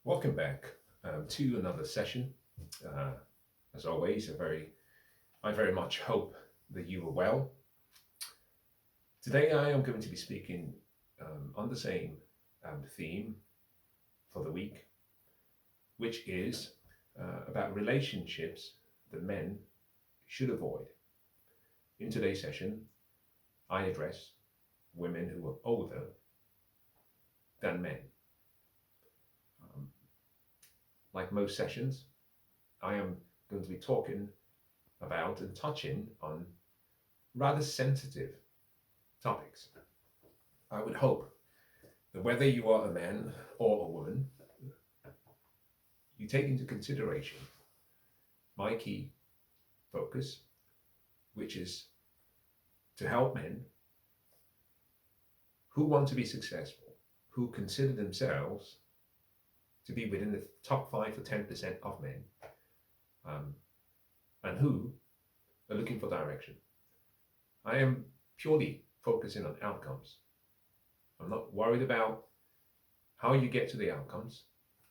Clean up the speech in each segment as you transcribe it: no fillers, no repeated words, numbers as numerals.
Welcome back to another session. Uh, as always, I very much hope that you are well. Today, I am going to be speaking on the same theme for the week, which is about relationships that men should avoid. In today's session, I address women who are older than men. Um, like most sessions, I am going to be talking about and touching on rather sensitive topics. I would hope that whether you are a man or a woman, you take into consideration my key focus, which is to help men who want to be successful, who consider themselves to be within the top 5 or 10% of men, um, and who are looking for direction. I am purely focusing on outcomes. I'm not worried about how you get to the outcomes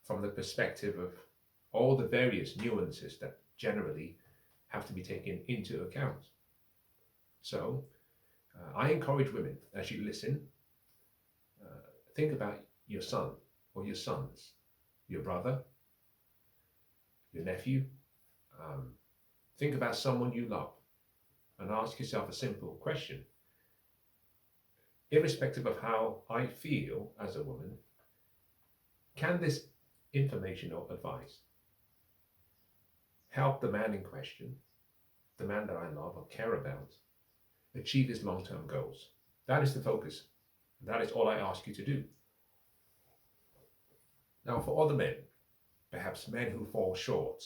from the perspective of all the various nuances that generally have to be taken into account. So, I encourage women as you listen, think about your son or your sons, your brother, your nephew. Um, think about someone you love and ask yourself a simple question. Irrespective of how I feel as a woman, can this information or advice help the man in question, the man that I love or care about, achieve his long term goals? That is the focus. That is all I ask you to do. Now, for other men, perhaps men who fall short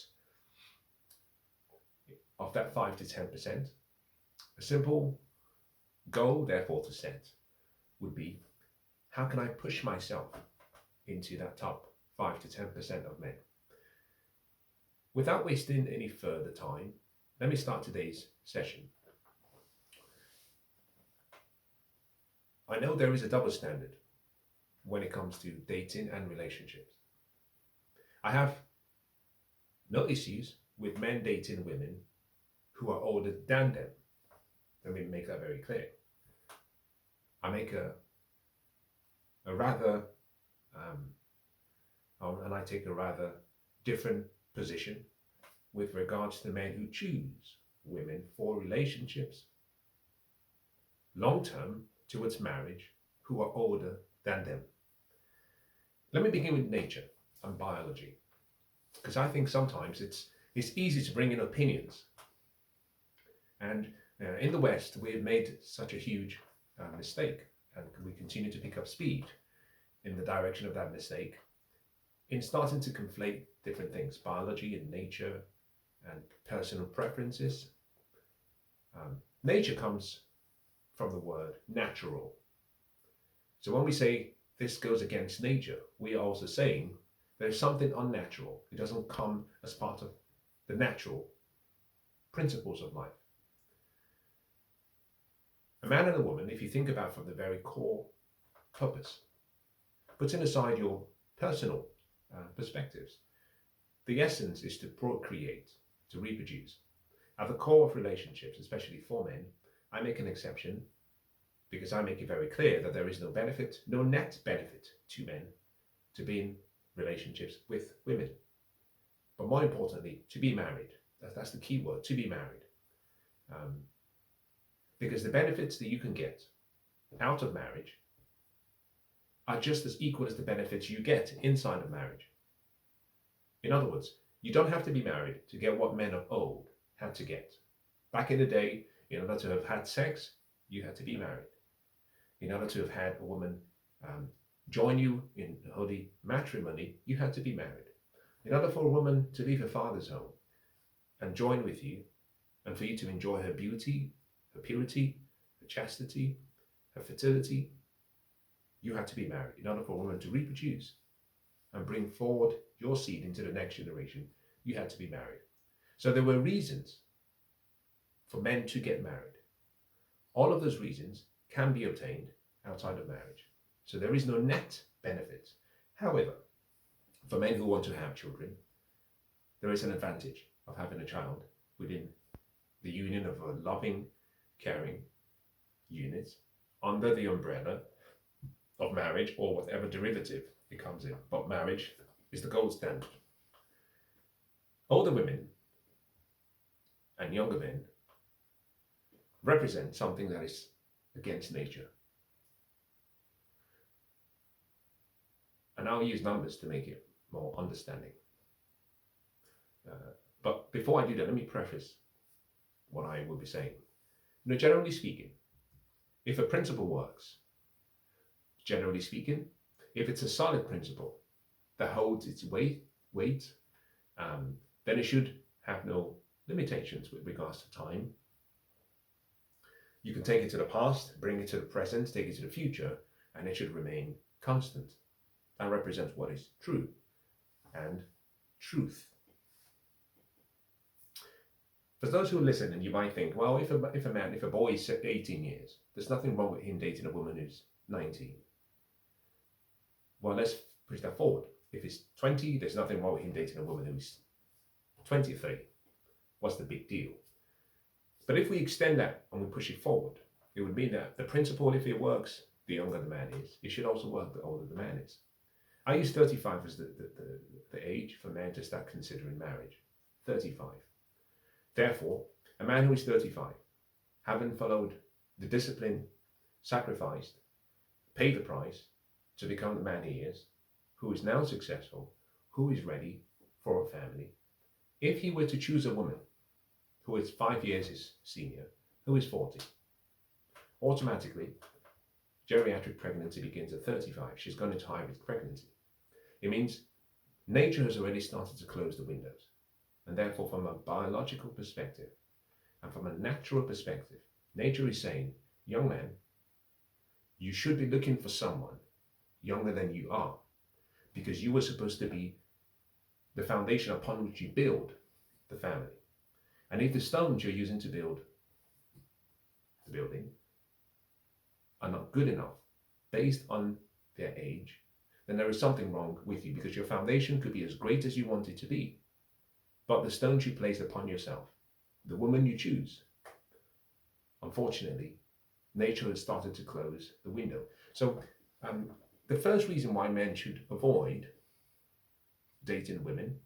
of that 5 to 10%, a simple goal, therefore, to set would be how can I push myself into that top 5 to 10% of men? Without wasting any further time, let me start today's session. I know there is a double standard when it comes to dating and relationships. I have no issues with men dating women who are older than them. Let me make that very clear. I make a rather, and I take a rather different position with regards to men who choose women for relationships long term towards marriage who are older than them. Let me begin with nature and biology, because I think sometimes it's easy to bring in opinions. And in the West, we have made such a huge mistake, and we continue to pick up speed in the direction of that mistake in starting to conflate different things, biology and nature and personal preferences. Nature comes from the word natural. So when we say this goes against nature, we are also saying there's something unnatural. It doesn't come as part of the natural principles of life. A man and a woman, if you think about from the very core purpose, putting aside your personal perspectives, the essence is to procreate, to reproduce. At the core of relationships, especially for men, I make an exception because I make it very clear that there is no benefit, no net benefit to men to be in relationships with women. But more importantly, to be married. That's the key word, to be married. Because the benefits that you can get out of marriage are just as equal as the benefits you get inside of marriage. In other words, you don't have to be married to get what men of old had to get. Back in the day, in order to have had sex, you had to be married. In order to have had a woman join you in holy matrimony, you had to be married. In order for a woman to leave her father's home and join with you, and for you to enjoy her beauty, her purity, her chastity, her fertility, you had to be married. In order for a woman to reproduce and bring forward your seed into the next generation, you had to be married. So there were reasons for men to get married. All of those reasons can be obtained outside of marriage. So there is no net benefit. However, For men who want to have children, there is an advantage of having a child within the union of a loving, caring unit under the umbrella of marriage or whatever derivative it comes in. But marriage is the gold standard. Older women and younger men represent something that is against nature. And I'll use numbers to make it more understanding. But before I do that, let me preface what I will be saying. Generally speaking, if a principle works, generally speaking, if it's a solid principle that holds its weight, then it should have no limitations with regards to time. You can take it to the past, bring it to the present, take it to the future, and it should remain constant. That represents what is true and truth. For those who listen, and you might think, well, if a boy is 18 years, there's nothing wrong with him dating a woman who's 19. Well, let's push that forward. If he's 20, there's nothing wrong with him dating a woman who's 23. What's the big deal? But if we extend that and we push it forward, it would mean that the principle, if it works, the younger the man is, it should also work the older the man is. I use 35 as the age for men to start considering marriage. 35. Therefore, a man who is 35, having followed the discipline, sacrificed, paid the price to become the man he is, who is now successful, who is ready for a family, if he were to choose a woman who is 5 years his senior, who is 40, automatically, geriatric pregnancy begins at 35. She's gone into high-risk pregnancy. It means nature has already started to close the windows. And therefore, from a biological perspective and from a natural perspective, nature is saying, young man, you should be looking for someone younger than you are, because you were supposed to be the foundation upon which you build the family. And if the stones you're using to build the building are not good enough based on their age, then there is something wrong with you, because your foundation could be as great as you want it to be. But the stones you place upon yourself, the woman you choose, unfortunately, nature has started to close the window. So the first reason why men should avoid dating women,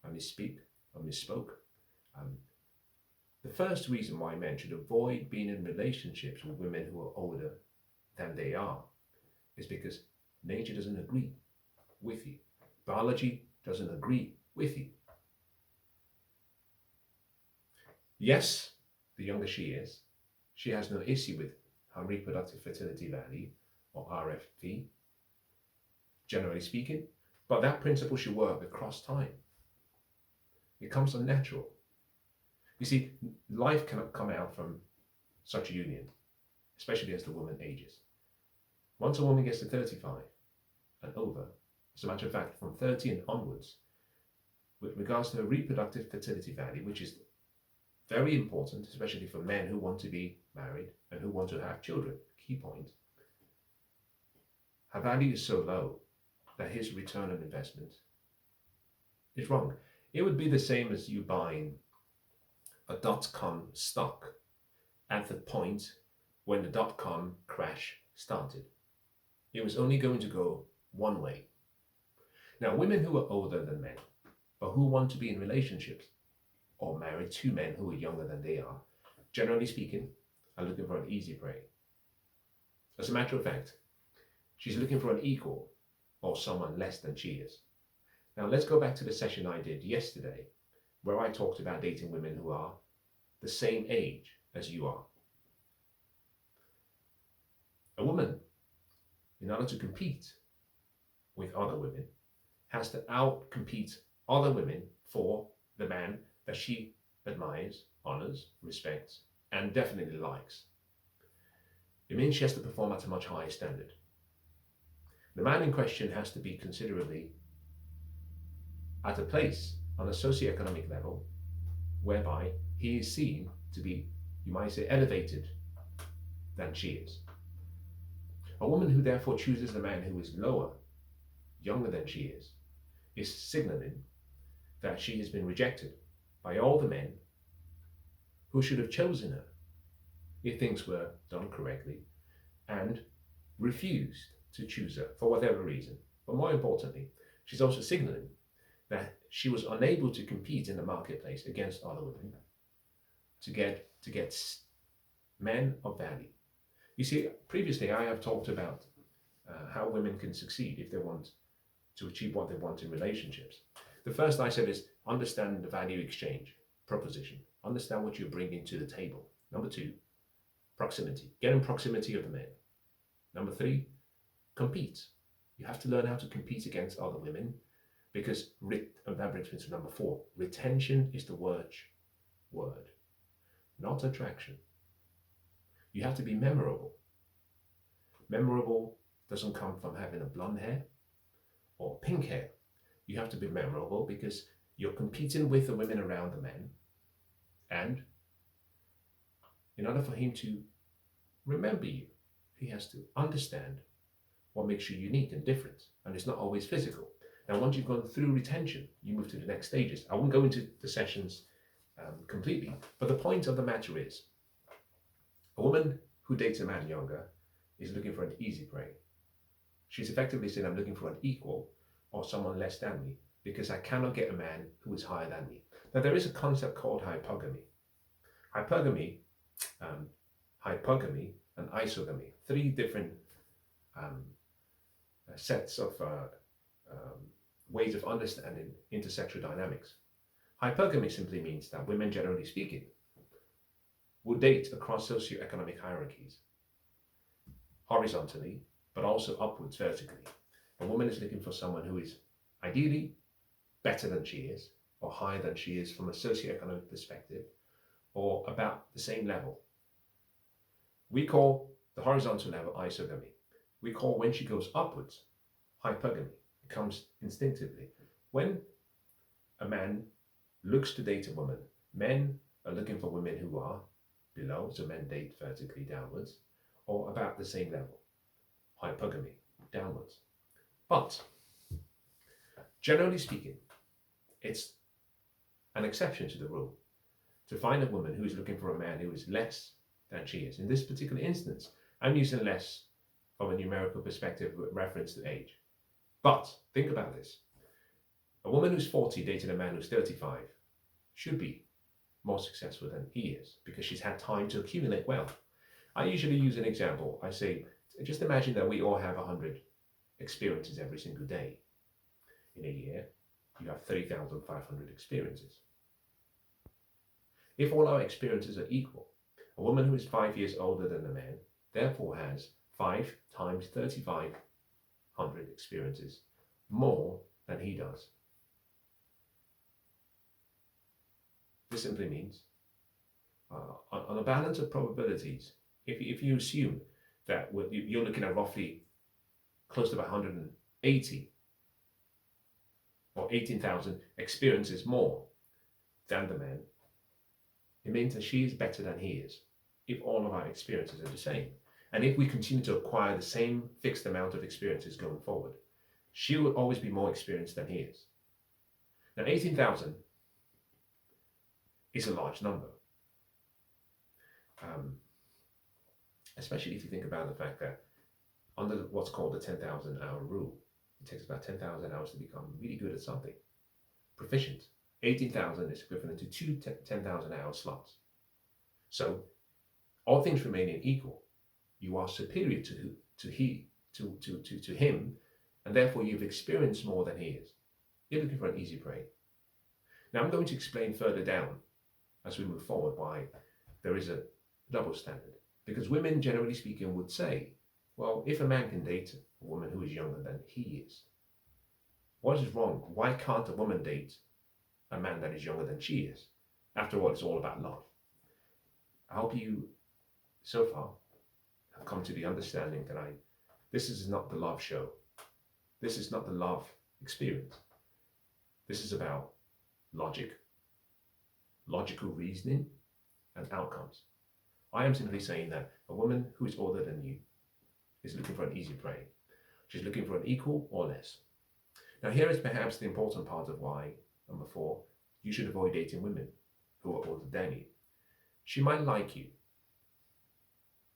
I misspoke. The first reason why men should avoid being in relationships with women who are older than they are is because nature doesn't agree with you. Biology doesn't agree with you. Yes, the younger she is, she has no issue with her reproductive fertility value, or RFV, generally speaking, but that principle should work across time. It comes unnatural. You see, life cannot come out from such a union, especially as the woman ages. Once a woman gets to 35 and over, as a matter of fact, from 30 and onwards, with regards to her reproductive fertility value, which is very important, especially for men who want to be married and who want to have children, key point, her value is so low that his return on investment is wrong. It would be the same as you buying a .com stock at the point when the .com crash started. It was only going to go one way. Now, women who are older than men, but who want to be in relationships or married to men who are younger than they are, generally speaking, are looking for an easy prey. As a matter of fact, she's looking for an equal or someone less than she is. Now, let's go back to the session I did yesterday, where I talked about dating women who are the same age as you are. A woman, in order to compete with other women, has to outcompete other women for the man that she admires, honors, respects, and definitely likes. It means she has to perform at a much higher standard. The man in question has to be considerably at a place on a socioeconomic level whereby he is seen to be, you might say, elevated than she is. A woman who therefore chooses a man who is lower younger than she is signaling that she has been rejected by all the men who should have chosen her if things were done correctly, and refused to choose her for whatever reason. But more importantly, she's also signaling that she was unable to compete in the marketplace against other women to get men of value. You see, previously I have talked about how women can succeed if they want to achieve what they want in relationships. The first I said is understand the value exchange proposition. Understand what you're bringing to the table. Number two, proximity. Get in proximity of the men. Number three, compete. You have to learn how to compete against other women, because that brings me to number four. Retention is the word, not attraction. You have to be memorable. Memorable doesn't come from having a blonde hair or pink hair. You have to be memorable because you're competing with the women around the men, and in order for him to remember you, he has to understand what makes you unique and different, and it's not always physical. Now, once you've gone through retention, you move to the next stages. I won't go into the sessions completely, but the point of the matter is, a woman who dates a man younger is looking for an easy prey. She's effectively saying, I'm looking for an equal or someone less than me, because I cannot get a man who is higher than me. Now, there is a concept called hypergamy. Hypergamy and isogamy, three different sets of ways of understanding intersexual dynamics. Hypergamy simply means that women, generally speaking, would date across socioeconomic hierarchies, horizontally, but also upwards vertically. A woman is looking for someone who is ideally better than she is, or higher than she is from a socioeconomic perspective, or about the same level. We call the horizontal level isogamy. We call when she goes upwards hypergamy. It comes instinctively. When a man looks to date a woman, men are looking for women who are below, so men date vertically downwards, or about the same level, hypergamy, downwards. But generally speaking, it's an exception to the rule to find a woman who is looking for a man who is less than she is. In this particular instance, I'm using less from a numerical perspective with reference to age. But think about this. A woman who's 40 dating a man who's 35 should be more successful than he is, because she's had time to accumulate wealth. I usually use an example. I say, just imagine that we all have 100 experiences every single day. In a year, you have 30,500 experiences. If all our experiences are equal, a woman who is 5 years older than a man therefore has 5 times 3,500 experiences more than he does. This simply means, on a balance of probabilities, if you assume that you're looking at roughly close to about 180 or 18,000 experiences more than the man, it means that she is better than he is if all of our experiences are the same. And if we continue to acquire the same fixed amount of experiences going forward, she will always be more experienced than he is. Now, 18,000 is a large number. Especially if you think about the fact that under what's called the 10,000 hour rule, it takes about 10,000 hours to become really good at something, proficient. 18,000 is equivalent to two 10,000 hour slots. So, all things remaining equal, you are superior to him, and therefore you've experienced more than he is. You're looking for an easy prey. Now, I'm going to explain further down as we move forward why there is a double standard. Because women, generally speaking, would say, well, if a man can date a woman who is younger than he is, what is wrong? Why can't a woman date a man that is younger than she is? After all, it's all about love. I hope you, so far, have come to the understanding that this is not the love show. This is not the love experience. This is about logic, logical reasoning, and outcomes. I am simply saying that a woman who is older than you is looking for an easy prey. She's looking for an equal or less. Now, here is perhaps the important part of why, number 4, you should avoid dating women who are older than you. She might like you.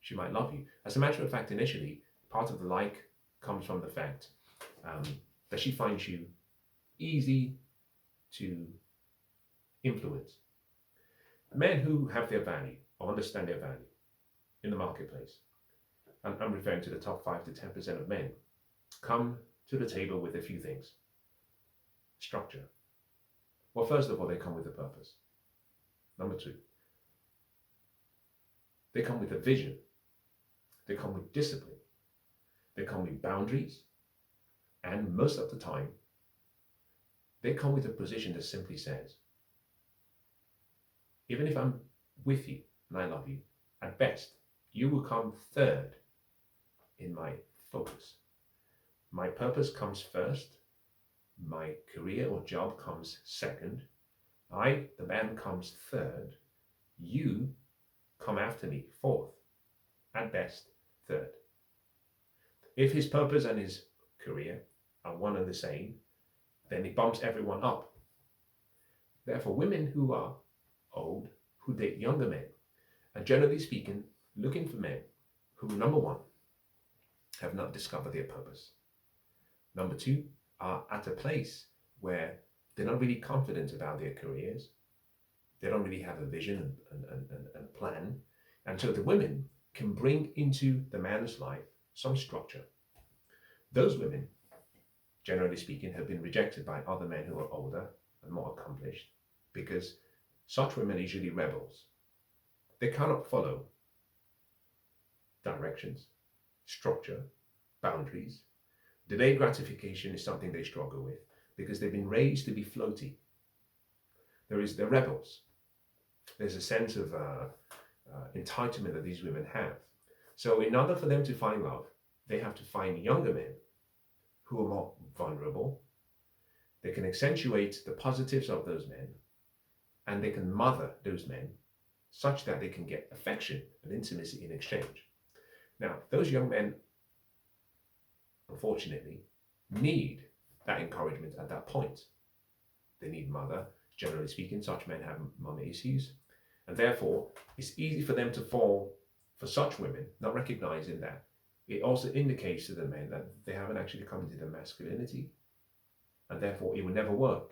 She might love you. As a matter of fact, initially, part of the like comes from the fact that she finds you easy to influence. Men who have their value or understand their value in the marketplace, and I'm referring to the top 5 to 10% of men, come to the table with a few things. Structure. Well, first of all, they come with a purpose. Number 2, they come with a vision. They come with discipline. They come with boundaries. And most of the time, they come with a position that simply says, even if I'm with you and I love you, at best, you will come third in my focus. My purpose comes first. My career or job comes second. I, the man, comes third. You come after me fourth. At best, third. If his purpose and his career are one and the same, then he bumps everyone up. Therefore, women who are old, who date younger men, are generally speaking looking for men who, number 1, have not discovered their purpose. Number 2, are at a place where they're not really confident about their careers. They don't really have a vision and plan. And so the women can bring into the man's life some structure. Those women, generally speaking, have been rejected by other men who are older and more accomplished because such women are usually rebels. They cannot follow directions, structure, boundaries. Delayed gratification is something they struggle with because they've been raised to be floaty. They're rebels. There's a sense of entitlement that these women have. So in order for them to find love, they have to find younger men who are more vulnerable. They can accentuate the positives of those men, and they can mother those men such that they can get affection and intimacy in exchange. Now, those young men, unfortunately, need that encouragement at that point. They need mother. Generally speaking, such men have mama issues, and therefore it's easy for them to fall for such women, not recognizing that it also indicates to the men that they haven't actually come into their masculinity, and therefore it will never work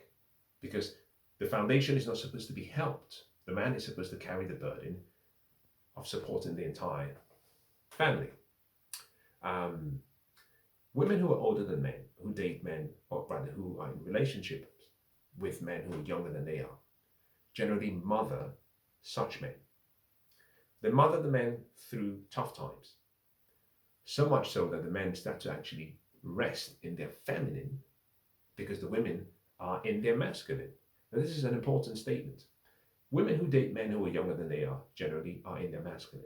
because the foundation is not supposed to be helped. The man is supposed to carry the burden of supporting the entire family. Women who are older than men, who date men, or rather who are in relationships with men who are younger than they are, generally mother such men. They mother the men through tough times, so much so that the men start to actually rest in their feminine because the women are in their masculine. And this is an important statement. Women who date men who are younger than they are generally are in their masculine.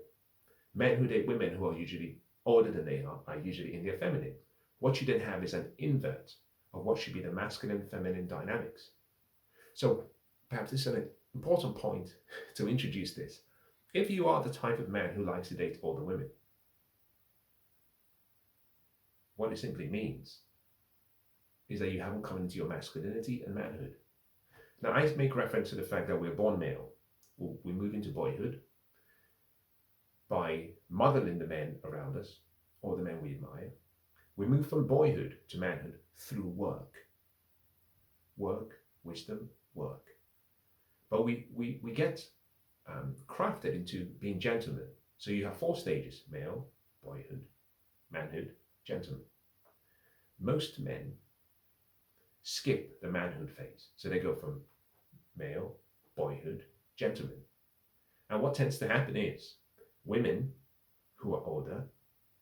Men who date women who are usually older than they are usually in their feminine. What you then have is an invert of what should be the masculine and feminine dynamics. So perhaps this is an important point to introduce this. If you are the type of man who likes to date older women, what it simply means is that you haven't come into your masculinity and manhood. Now, I make reference to the fact that we're born male. We move into boyhood by mothering the men around us, or the men we admire. We move from boyhood to manhood through work. Work, wisdom, work. But we get crafted into being gentlemen. So you have 4 stages: male, boyhood, manhood, gentleman. Most men skip the manhood phase. So they go from male, boyhood, gentleman. And what tends to happen is women who are older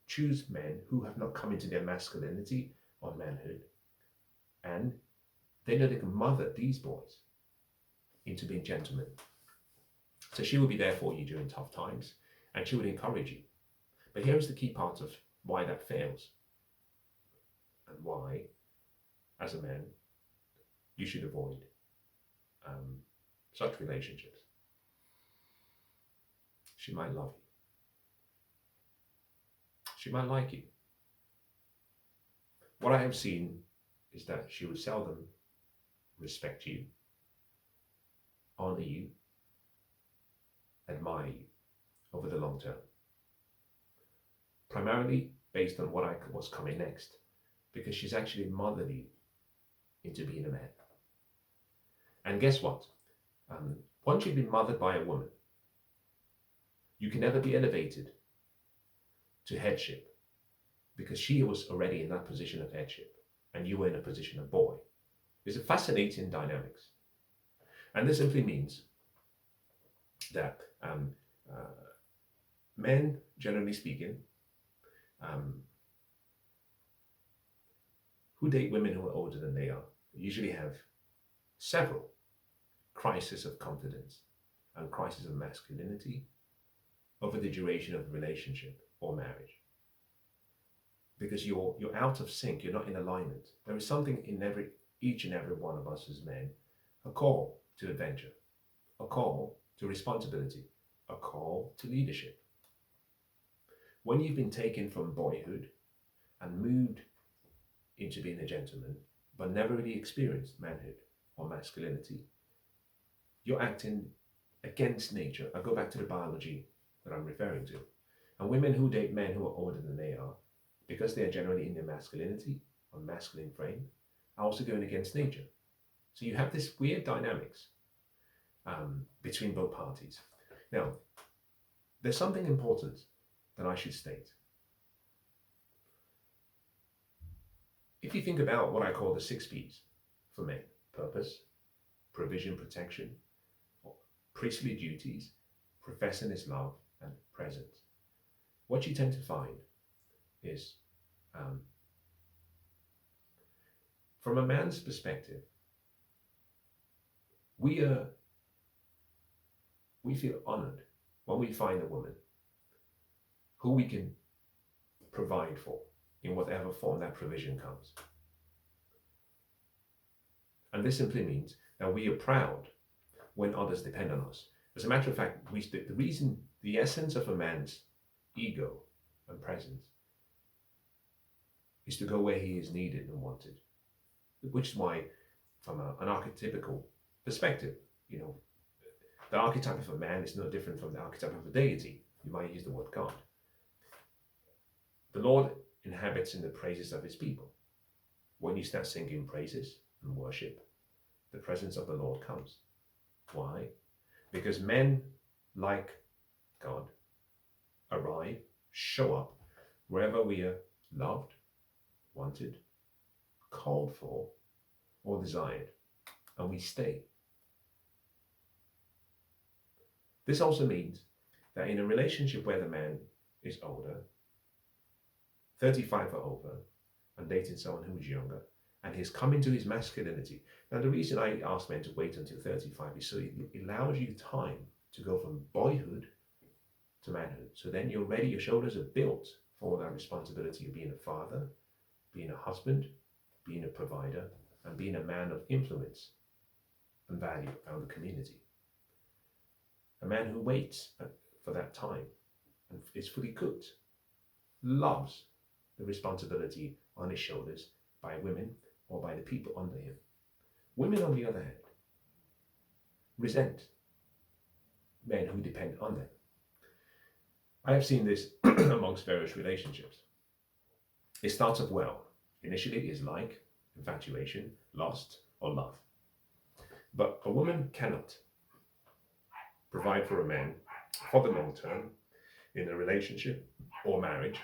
choose men who have not come into their masculinity or manhood, and they know they can mother these boys into being gentlemen. So she will be there for you during tough times, and she would encourage you. But here's the key part of why that fails, and why, as a man, you should avoid such relationships. She might love you. She might like you. What I have seen is that she would seldom respect you, honor you, admire you over the long term. Primarily based on what's coming next, because she's actually mothered you into being a man. And guess what? Once you've been mothered by a woman, you can never be elevated to headship, because she was already in that position of headship and you were in a position of boy. It's a fascinating dynamics. And this simply means that men, generally speaking, who date women who are older than they are, usually have several crises of confidence and crises of masculinity over the duration of the relationship or marriage. Because you're out of sync, you're not in alignment. There is something in each and every one of us as men, a call to adventure, a call to responsibility, a call to leadership. When you've been taken from boyhood and moved into being a gentleman, but never really experienced manhood or masculinity, you're acting against nature. I go back to the biology that I'm referring to. And women who date men who are older than they are, because they are generally in their masculinity or masculine frame, are also going against nature. So you have this weird dynamics between both parties. Now, there's something important that I should state. If you think about what I call the 6 P's for men: purpose, provision, protection, priestly duties, professing his love, and presence, what you tend to find is, from a man's perspective, we feel honored when we find a woman who we can provide for in whatever form that provision comes. And this simply means that we are proud when others depend on us. As a matter of fact, the essence of a man's ego and presence is to go where he is needed and wanted. Which is why, from an archetypical perspective, the archetype of a man is no different from the archetype of a deity. You might use the word God. The Lord inhabits in the praises of his people. When you start singing praises and worship, the presence of the Lord comes. Why? Because men, like God, arrive, show up wherever we are loved, wanted, called for, or desired, and we stay. This also means that in a relationship where the man is older, 35 or over, and dating someone who is younger, and he's coming to his masculinity. Now, the reason I ask men to wait until 35 is so it allows you time to go from boyhood to manhood. So then you're ready, your shoulders are built for that responsibility of being a father, being a husband, being a provider, and being a man of influence and value around the community. A man who waits for that time and is fully cooked, loves the responsibility on his shoulders by women or by the people under him. Women, on the other hand, resent men who depend on them. I have seen this amongst various relationships. It starts off well. Initially, it is like infatuation, lust, or love. But a woman cannot provide for a man for the long term in a relationship or marriage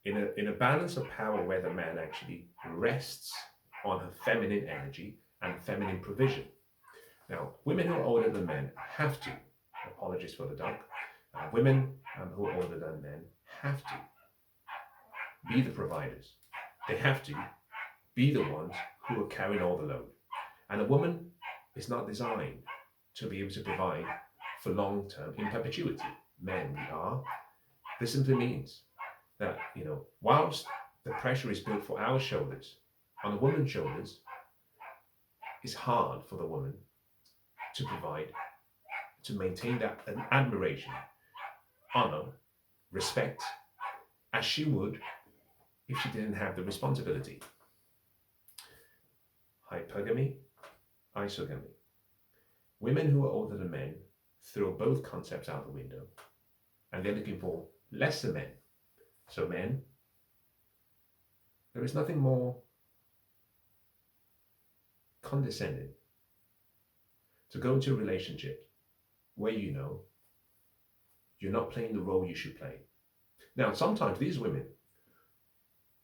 in a balance of power where the man actually rests on her feminine energy and feminine provision. Now, women who are older than men have to, apologies for the dog, women who are older than men have to be the providers. They have to be the ones who are carrying all the load. And a woman is not designed to be able to provide for long term in perpetuity. Men, we are. This simply means that, whilst the pressure is built for our shoulders, on a woman's shoulders, it's hard for the woman to provide, to maintain that admiration, honor, respect, as she would if she didn't have the responsibility. hypergamy, isogamy. Women who are older than men throw both concepts out the window, and they're looking for lesser men. So men, there is nothing more condescending to go into a relationship where you know you're not playing the role you should play. Now, sometimes these women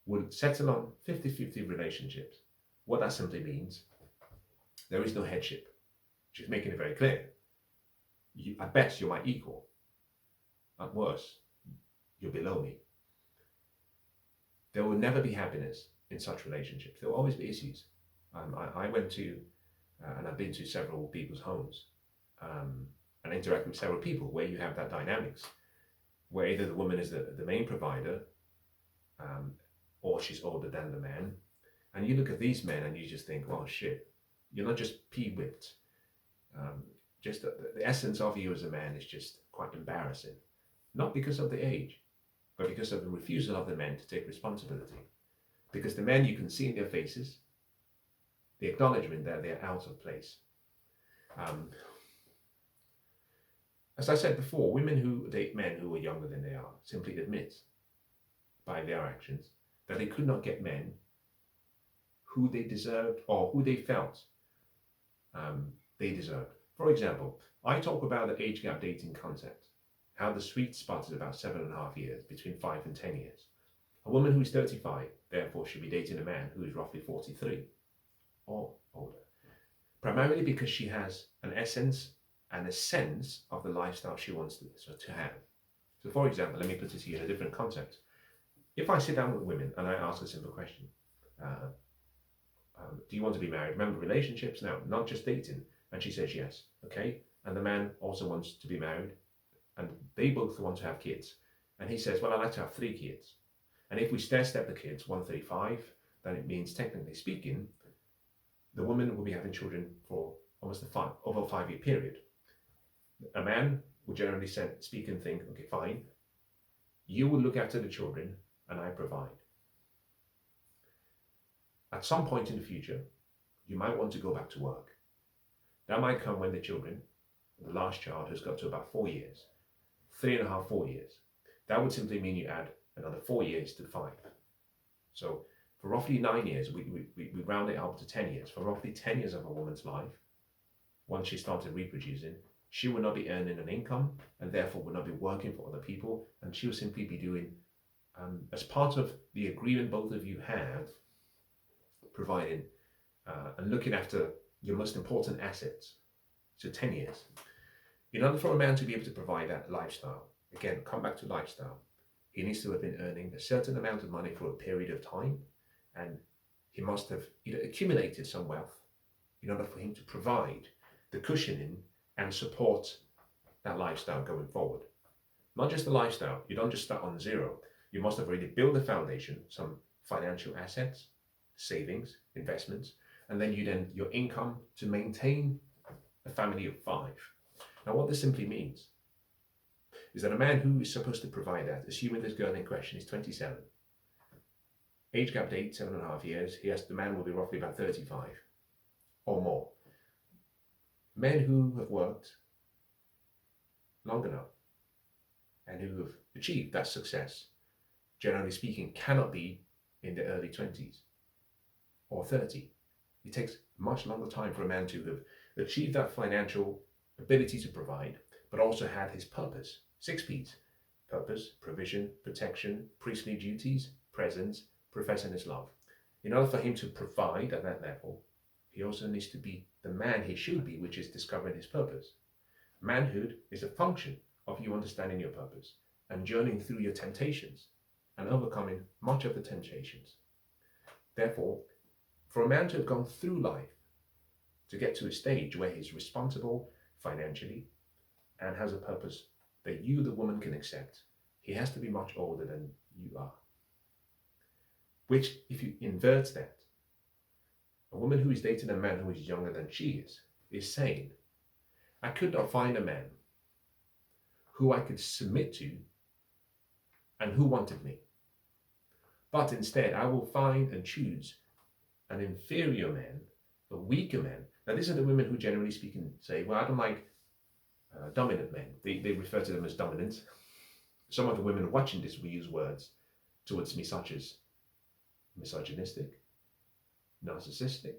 would settle on 50-50 relationships. What that simply means, there is no headship. She's making it very clear. At best, you're my equal. At worst, you're below me. There will never be happiness in such relationships. There will always be issues. I went to, and I've been to several people's homes, and interacted with several people where you have that dynamics, where either the woman is the main provider, or she's older than the man. And you look at these men and you just think, well, shit, you're not just pea-whipped. Just the essence of you as a man is just quite embarrassing. Not because of the age, but because of the refusal of the men to take responsibility. Because the men, you can see in their faces the acknowledgement that they're out of place. As I said before, women who date men who are younger than they are simply admit by their actions that they could not get men who they deserved or who they felt they deserved. For example, I talk about the age gap dating concept, how the sweet spot is about 7.5 years, between 5 and 10 years. A woman who is 35, therefore, should be dating a man who is roughly 43 or older, primarily because she has an essence and a sense of the lifestyle she wants to have. So, for example, let me put it to you in a different context. If I sit down with women and I ask a simple question, do you want to be married? Remember, relationships now, not just dating. And she says yes, okay? And the man also wants to be married, and they both want to have kids. And he says, well, I'd like to have 3 kids. And if we stair-step the kids, 135, then it means, technically speaking, the woman will be having children for almost over a 5-year period. A man will generally speak and think, okay, fine, you will look after the children and I provide. At some point in the future, you might want to go back to work. That might come when the children, the last child has got to about 4 years, 3.5, 4 years. That would simply mean you add another 4 years to 5. So for roughly 9 years, we round it up to 10 years. For roughly 10 years of a woman's life, once she started reproducing, she will not be earning an income and therefore will not be working for other people. And she will simply be doing, as part of the agreement both of you have, providing and looking after your most important assets. So 10 years. In order for a man to be able to provide that lifestyle, again, come back to lifestyle, he needs to have been earning a certain amount of money for a period of time, and he must have either accumulated some wealth in order for him to provide the cushioning and support that lifestyle going forward. Not just the lifestyle, you don't just start on zero. You must have already built a foundation, some financial assets, savings, investments, and then your income to maintain a family of 5. Now, what this simply means is that a man who is supposed to provide that, assuming this girl in question is 27, age gap date 7.5 years, the man will be roughly about 35 or more. Men who have worked long enough and who have achieved that success, generally speaking, cannot be in the early 20s or 30. It takes much longer time for a man to have achieved that financial ability to provide, but also had his purpose, 6 P's: purpose, provision, protection, priestly duties, presence, professing his love. In order for him to provide at that level, he also needs to be the man he should be, which is discovering his purpose. Manhood is a function of you understanding your purpose and journeying through your temptations and overcoming much of the temptations. Therefore, for a man to have gone through life to get to a stage where he's responsible financially and has a purpose that you, the woman, can accept, he has to be much older than you are. Which, if you invert that, a woman who is dating a man who is younger than she is saying, I could not find a man who I could submit to and who wanted me. But instead, I will find and choose an inferior man the weaker men. Now, these are the women who, generally speaking, say, well, I don't like dominant men. They refer to them as dominant. Some of the women watching this will use words towards me such as misogynistic, narcissistic,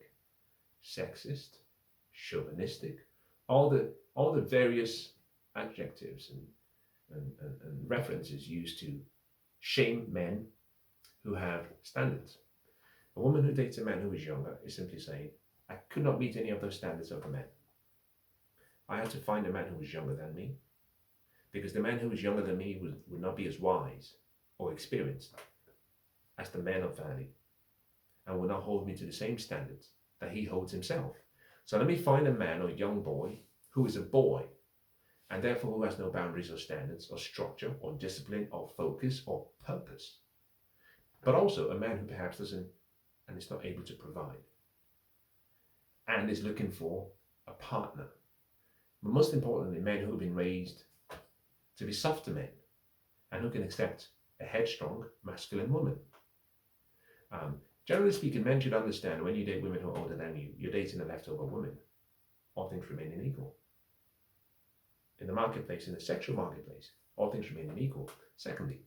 sexist, chauvinistic, all the various adjectives and references used to shame men who have standards. A woman who dates a man who is younger is simply saying, I could not meet any of those standards of the men. I had to find a man who was younger than me, because the man who was younger than me would not be as wise or experienced as the man of value, and will not hold me to the same standards that he holds himself. So let me find a man or a young boy who is a boy, and therefore who has no boundaries or standards or structure or discipline or focus or purpose, but also a man who perhaps doesn't and is not able to provide and is looking for a partner. But most importantly, men who have been raised to be softer men and who can accept a headstrong, masculine woman. Generally speaking, men should understand when you date women who are older than you, you're dating a leftover woman. All things remaining equal. In the marketplace, in the sexual marketplace, all things remaining equal. Secondly,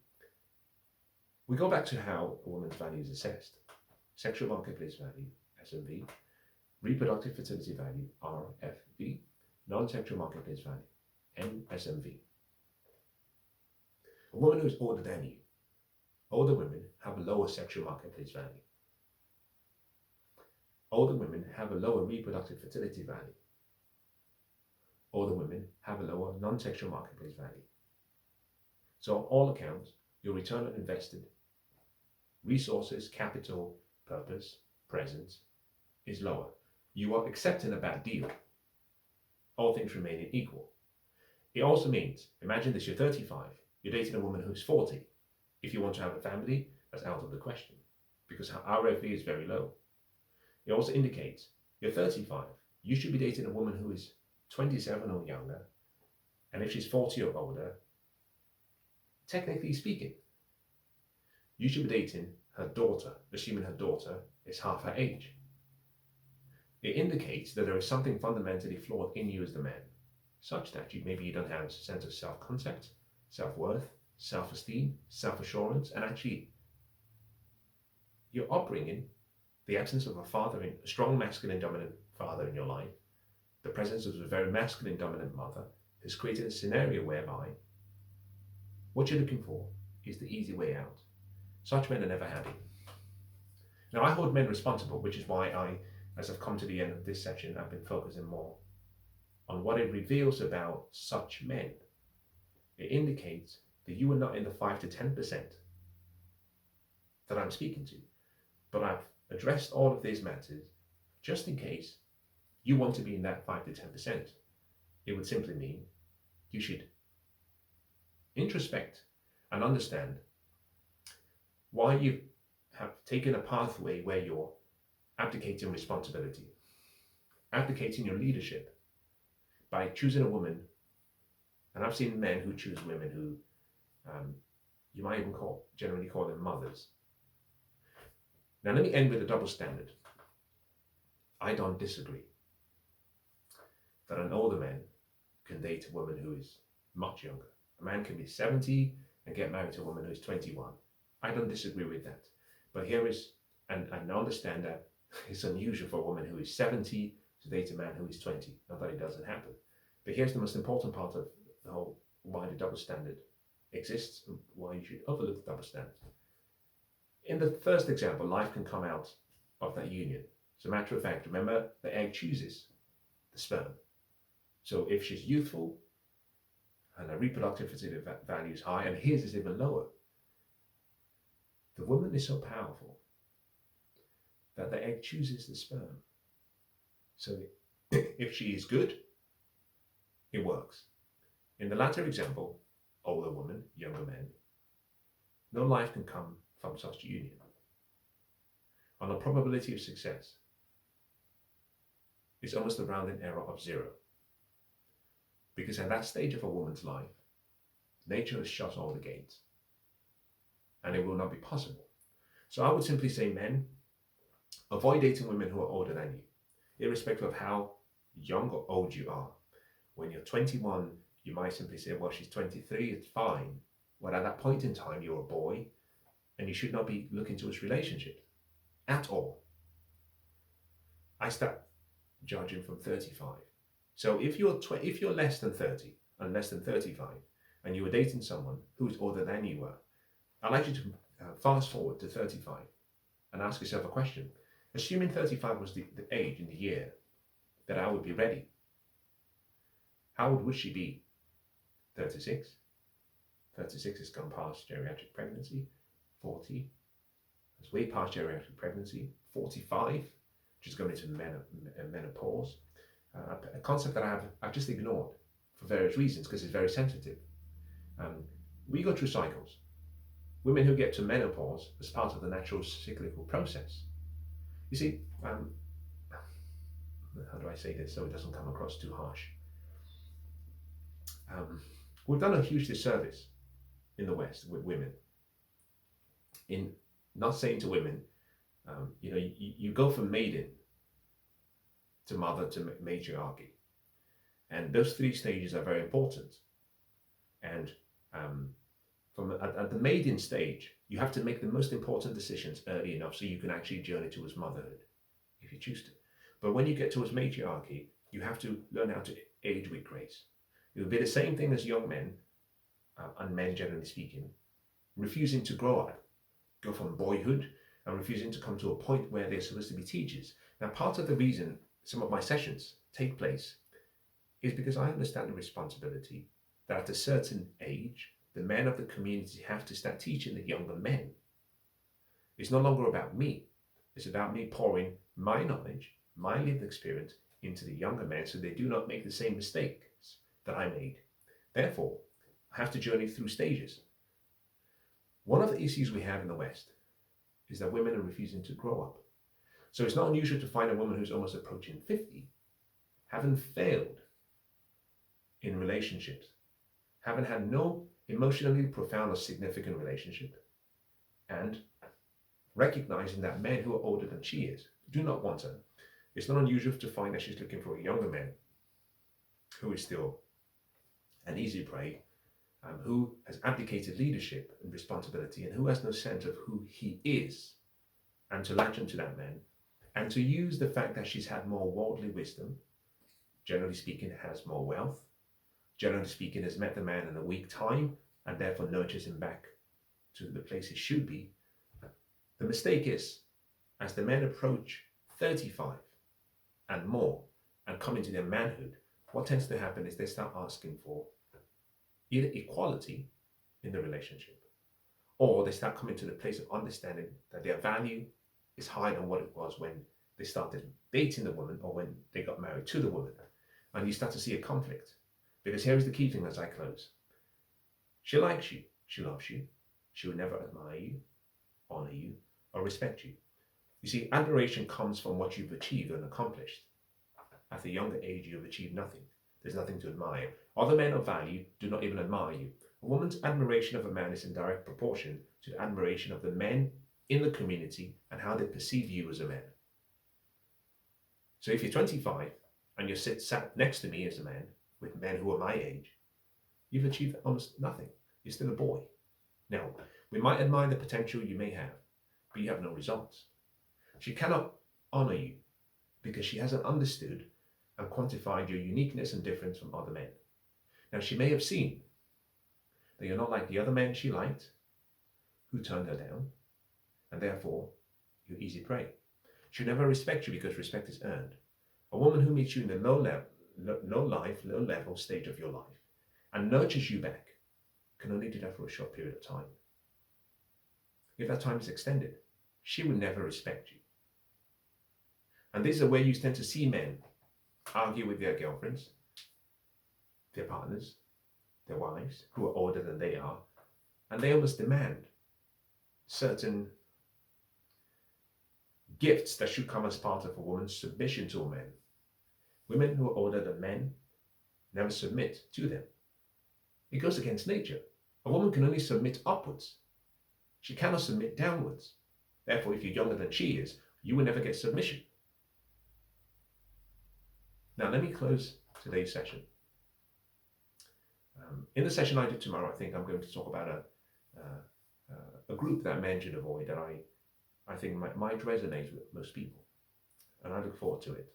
we go back to how a woman's value is assessed. Sexual marketplace value, SMV, reproductive fertility value, RFV, non-sexual marketplace value, NSMV. A woman who is older than you, older women have a lower sexual marketplace value. Older women have a lower reproductive fertility value. Older women have a lower non-sexual marketplace value. So on all accounts, your return on invested resources, capital, purpose, presence is lower. You are accepting a bad deal, all things remaining equal. It also means, imagine this, you're 35, you're dating a woman who's 40. If you want to have a family, that's out of the question, because our RFV is very low. It also indicates, you're 35, you should be dating a woman who is 27 or younger, and if she's 40 or older, technically speaking, you should be dating her daughter, assuming her daughter is half her age. It indicates that there is something fundamentally flawed in you as the man, such that maybe you don't have a sense of self-concept, self-worth, self-esteem, self-assurance, and actually your upbringing, the absence of a strong masculine dominant father in your life, the presence of a very masculine dominant mother has created a scenario whereby what you're looking for is the easy way out. Such men are never happy. Now, I hold men responsible, which is why as I've come to the end of this section, I've been focusing more on what it reveals about such men. It indicates that you are not in the 5 to 10% that I'm speaking to, but I've addressed all of these matters just in case you want to be in that 5 to 10%. It would simply mean you should introspect and understand why you have taken a pathway where you're abdicating responsibility, abdicating your leadership by choosing a woman. And I've seen men who choose women who you might even generally call them mothers. Now let me end with a double standard. I don't disagree that an older man can date a woman who is much younger. A man can be 70 and get married to a woman who is 21. I don't disagree with that. But here is, and I understand that it's unusual for a woman who is 70 to date a man who is 20. Not that it doesn't happen. But here's the most important part of the whole why the double standard exists and why you should overlook the double standard. In the first example, life can come out of that union. As a matter of fact, remember, the egg chooses the sperm. So if she's youthful and her reproductive fertility value is high, and his is even lower, the woman is so powerful that the egg chooses the sperm. So if she is good, it works. In the latter example, older woman, younger men, no life can come from such union. On a probability of success, it's almost a rounding error of 0. Because at that stage of a woman's life, nature has shut all the gates, and it will not be possible. So I would simply say, men, avoid dating women who are older than you. irrespective of how young or old you are. When you're 21, you might simply say, well, she's 23, it's fine. Well, at that point in time, you're a boy and you should not be looking towards relationships at all. I start judging from 35. So if you're less than 30 and less than 35 and you were dating someone who's older than you were, I'd like you to fast forward to 35 and ask yourself a question. Assuming 35 was the age in the year that I would be ready, how old would she be? 36? 36 has gone past geriatric pregnancy. 40 has way past geriatric pregnancy. 45, which is going into menopause. A concept that I've just ignored for various reasons because it's very sensitive. We go through cycles. Women who get to menopause as part of the natural cyclical process. You see, how do I say this so it doesn't come across too harsh? We've done a huge disservice in the West with women in not saying to women, you go from maiden to mother to matriarchy. And those 3 stages are very important. And at the maiden stage, you have to make the most important decisions early enough so you can actually journey towards motherhood, if you choose to. But when you get towards matriarchy, you have to learn how to age with grace. It would be the same thing as young men, and men generally speaking, refusing to grow up, go from boyhood and refusing to come to a point where they're supposed to be teachers. Now, part of the reason some of my sessions take place is because I understand the responsibility that at a certain age, the men of the community have to start teaching the younger men. It's no longer about me. It's about me pouring my knowledge, my lived experience into the younger men so they do not make the same mistakes that I made. Therefore, I have to journey through stages. One of the issues we have in the West is that women are refusing to grow up. So it's not unusual to find a woman who's almost approaching 50, having failed in relationships, having had no emotionally profound or significant relationship, and recognizing that men who are older than she is do not want her. It's not unusual to find that she's looking for a younger man who is still an easy prey, who has abdicated leadership and responsibility, and who has no sense of who he is, and to latch onto that man, and to use the fact that she's had more worldly wisdom, generally speaking, has more wealth, generally speaking, has met the man in a weak time, and therefore nurtures him back to the place he should be. The mistake is, as the men approach 35 and more, and come into their manhood, what tends to happen is they start asking for either equality in the relationship, or they start coming to the place of understanding that their value is higher than what it was when they started dating the woman or when they got married to the woman. And you start to see a conflict. Because here is the key thing as I close. She likes you, she loves you, she will never admire you, honor you, or respect you. You see, admiration comes from what you've achieved and accomplished. At a younger age, you've achieved nothing. There's nothing to admire. Other men of value do not even admire you. A woman's admiration of a man is in direct proportion to the admiration of the men in the community and how they perceive you as a man. So if you're 25 and you're sat next to me as a man, with men who are my age, you've achieved almost nothing. You're still a boy. Now, we might admire the potential you may have, but you have no results. She cannot honor you because she hasn't understood and quantified your uniqueness and difference from other men. Now, she may have seen that you're not like the other men she liked, who turned her down, and therefore you're easy prey. She'll never respect you because respect is earned. A woman who meets you in the low level stage of your life and nurtures you back can only do that for a short period of time. If that time is extended, she will never respect you. And this is where you tend to see men argue with their girlfriends, their partners, their wives, who are older than they are, and they almost demand certain gifts that should come as part of a woman's submission to a man. Women who are older than men never submit to them. It goes against nature. A woman can only submit upwards. She cannot submit downwards. Therefore, if you're younger than she is, you will never get submission. Now, let me close today's session. In the session I do tomorrow, I think I'm going to talk about a group that men should avoid that I think might resonate with most people, and I look forward to it.